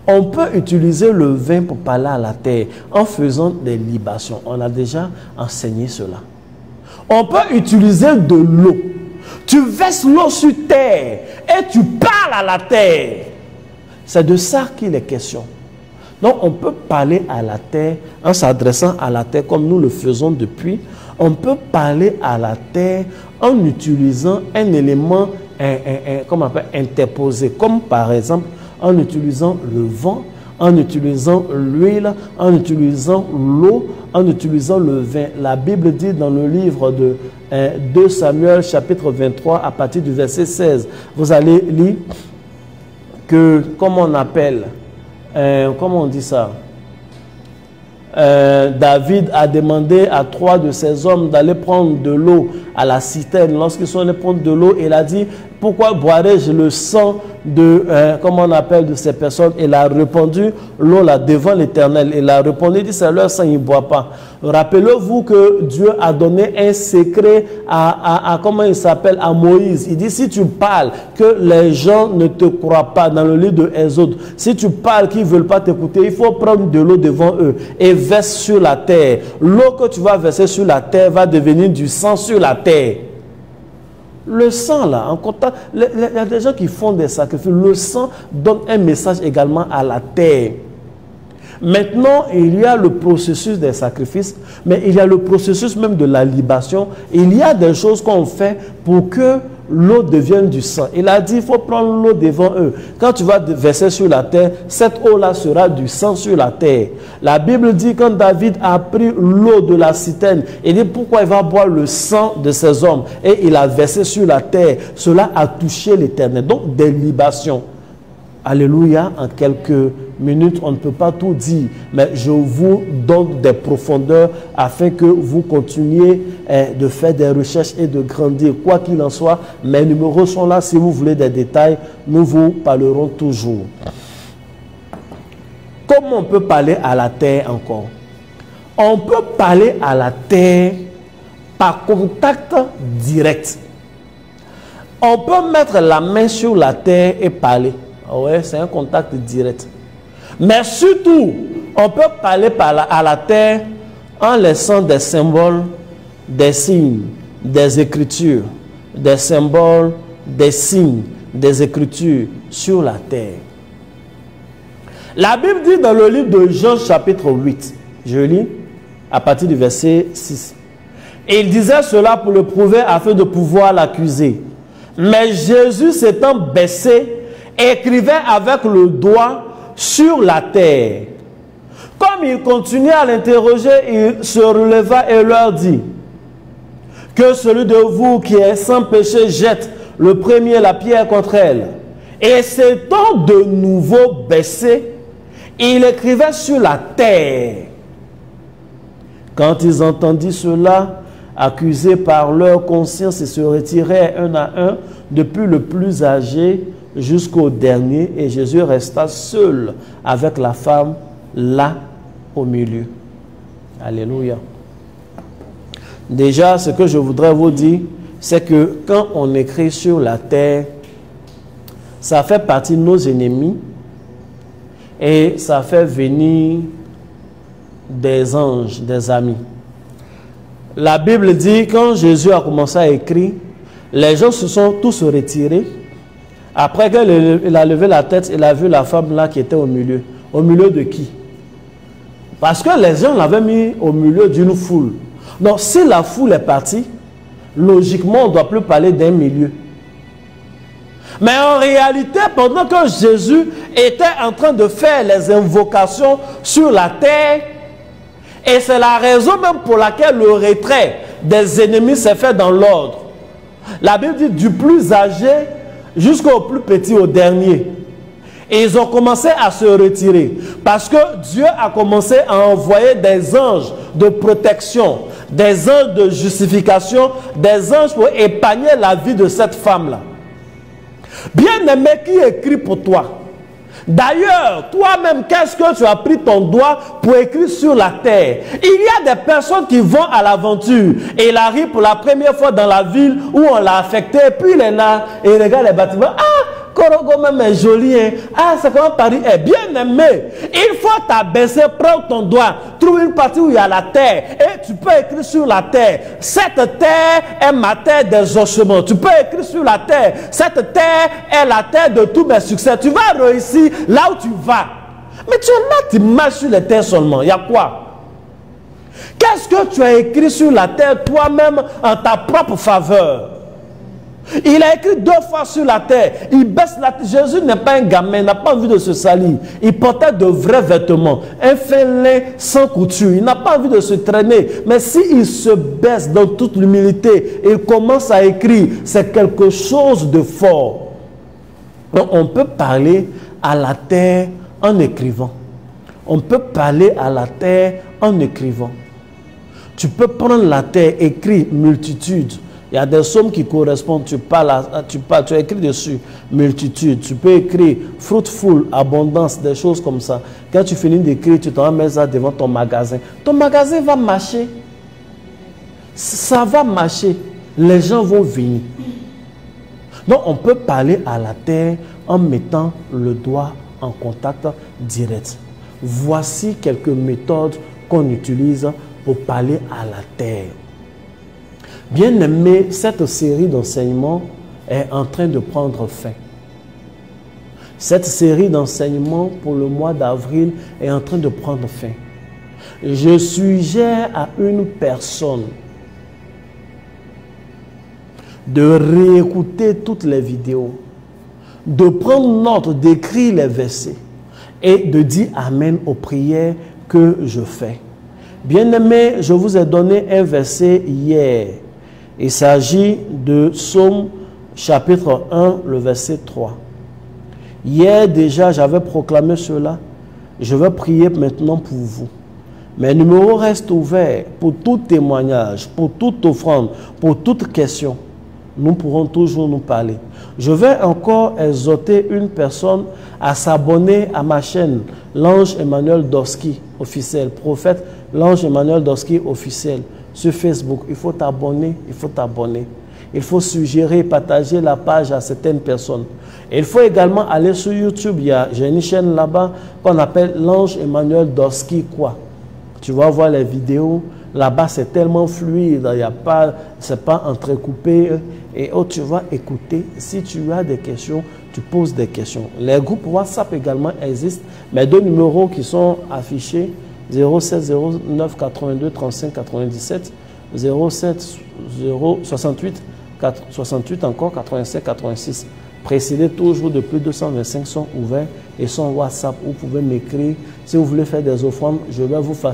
A: On peut utiliser le vin pour parler à la terre en faisant des libations. On a déjà enseigné cela. On peut utiliser de l'eau. Tu verses l'eau sur terre et tu parles à la terre. C'est de ça qu'il est question. Donc on peut parler à la terre en s'adressant à la terre comme nous le faisons depuis. On peut parler à la terre en utilisant un élément comment on appelle, interposé, comme par exemple en utilisant le vent, en utilisant l'huile, en utilisant l'eau, en utilisant le vin. La Bible dit dans le livre de 2 Samuel chapitre 23 à partir du verset 16, vous allez lire que, comment on appelle, comment on dit ça, David a demandé à 3 de ses hommes d'aller prendre de l'eau à la citerne. Lorsqu'ils sont allés prendre de l'eau, il a dit, pourquoi boirais-je le sang de, comment on appelle, de ces personnes? Il a répondu, l'eau là devant l'Éternel. Il a répondu, il dit, c'est leur sang, ils ne boivent pas. Rappelez-vous que Dieu a donné un secret à comment il s'appelle, à Moïse. Il dit, si tu parles que les gens ne te croient pas, dans le livre de Exode, si tu parles qu'ils ne veulent pas t'écouter, il faut prendre de l'eau devant eux et verse sur la terre. L'eau que tu vas verser sur la terre va devenir du sang sur la terre. Le sang là, en contact, il y a des gens qui font des sacrifices. Le sang donne un message également à la terre. Maintenant, il y a le processus des sacrifices, mais il y a le processus même de la libation. Il y a des choses qu'on fait pour que l'eau devienne du sang. Il a dit, il faut prendre l'eau devant eux. Quand tu vas verser sur la terre, cette eau-là sera du sang sur la terre. La Bible dit, quand David a pris l'eau de la citerne, il dit, pourquoi il va boire le sang de ces hommes? Et il a versé sur la terre. Cela a touché l'Éternel. Donc, des libations. Alléluia, en quelques minutes, on ne peut pas tout dire, mais je vous donne des profondeurs afin que vous continuiez de faire des recherches et de grandir. Quoi qu'il en soit, mes numéros sont là. Si vous voulez des détails, nous vous parlerons toujours. Comment on peut parler à la terre encore? On peut parler à la terre par contact direct. On peut mettre la main sur la terre et parler. Ouais, c'est un contact direct. Mais surtout, on peut parler à la terre en laissant des symboles, des signes, des écritures, des symboles, des signes, des écritures sur la terre. La Bible dit dans le livre de Jean chapitre 8, je lis à partir du verset 6. Et il disait cela pour le prouver afin de pouvoir l'accuser. Mais Jésus s'étant baissé, écrivait avec le doigt sur la terre. Comme il continuait à l'interroger, il se releva et leur dit, que celui de vous qui est sans péché jette le premier la pierre contre elle. Et s'étant de nouveau baissé, il écrivait sur la terre. Quand ils entendirent cela, accusés par leur conscience, ils se retiraient un à un, depuis le plus âgé jusqu'au dernier, et Jésus resta seul avec la femme là au milieu. Alléluia. Déjà, ce que je voudrais vous dire, c'est que quand on écrit sur la terre, ça fait partie de nos ennemis et ça fait venir des anges, des amis. La Bible dit, quand Jésus a commencé à écrire, les gens se sont tous retirés. Après qu'il a levé la tête, il a vu la femme là qui était au milieu. Au milieu de qui? Parce que les gens l'avaient mis au milieu d'une foule. Donc si la foule est partie, logiquement on ne doit plus parler d'un milieu. Mais en réalité, pendant que Jésus était en train de faire les invocations sur la terre, et c'est la raison même pour laquelle le retrait des ennemis s'est fait dans l'ordre. La Bible dit du plus âgé jusqu'au plus petit, au dernier. Et ils ont commencé à se retirer. Parce que Dieu a commencé à envoyer des anges de protection, des anges de justification, des anges pour épargner la vie de cette femme-là. Bien-aimé, qui écrit pour toi? D'ailleurs, toi-même, qu'est-ce que tu as pris ton doigt pour écrire sur la terre? Il y a des personnes qui vont à l'aventure et il arrive pour la première fois dans la ville où on l'a affecté, puis il est là et il regarde les bâtiments. Ah, Korogo même est joli, hein? Ah, c'est comment Paris est bien aimé. Il faut t'abaisser, prendre ton doigt, trouver une partie où il y a la terre et tu peux écrire sur la terre. Cette terre est ma terre des ossements. Tu peux écrire sur la terre. Cette terre est la terre de tous mes succès. Tu vas réussir là où tu vas. Mais tu es là, tu marches sur les terres seulement. Il y a quoi? Qu'est-ce que tu as écrit sur la terre toi-même en ta propre faveur? Il a écrit 2 fois sur la terre. Il baisse la terre. Jésus n'est pas un gamin, il n'a pas envie de se salir. Il portait de vrais vêtements, un fin lin sans couture. Il n'a pas envie de se traîner. Mais s'il se baisse dans toute l'humilité et il commence à écrire, c'est quelque chose de fort. Donc on peut parler à la terre en écrivant. On peut parler à la terre en écrivant. Tu peux prendre la terre, écrire multitude. Il y a des sommes qui correspondent, tu as écrit dessus, multitude. Tu peux écrire fruitful, abondance, des choses comme ça. Quand tu finis d'écrire, tu t'en mets ça devant ton magasin. Ton magasin va marcher. Ça va marcher. Les gens vont venir. Donc, on peut parler à la terre en mettant le doigt en contact direct. Voici quelques méthodes qu'on utilise pour parler à la terre. Bien aimé, cette série d'enseignements est en train de prendre fin. Cette série d'enseignements pour le mois d'avril est en train de prendre fin. Je suggère à une personne de réécouter toutes les vidéos, de prendre note, d'écrire les versets et de dire Amen aux prières que je fais. Bien aimé, je vous ai donné un verset hier. Il s'agit de Psaume chapitre 1, le verset 3. Hier déjà, j'avais proclamé cela. Je vais prier maintenant pour vous. Mes numéros restent ouverts pour tout témoignage, pour toute offrande, pour toute question. Nous pourrons toujours nous parler. Je vais encore exhorter une personne à s'abonner à ma chaîne, l'Ange Emmanuel Dorski officiel, prophète l'Ange Emmanuel Dorski officiel. Sur Facebook, il faut t'abonner, il faut t'abonner. Il faut suggérer, partager la page à certaines personnes. Et il faut également aller sur YouTube. J'ai une chaîne là-bas qu'on appelle l'Ange Emmanuel Dorski quoi. Tu vas voir les vidéos. Là-bas, c'est tellement fluide. C'est pas entrecoupé. Et tu vas écouter. Si tu as des questions, tu poses des questions. Les groupes WhatsApp également existent. Mes 2 numéros qui sont affichés, 07 09 82 35 97, 07 68 68 encore 85 86. Précédés toujours de plus de 225 sont ouverts et sont WhatsApp. Vous pouvez m'écrire. Si vous voulez faire des offrandes, je vais vous faciliter.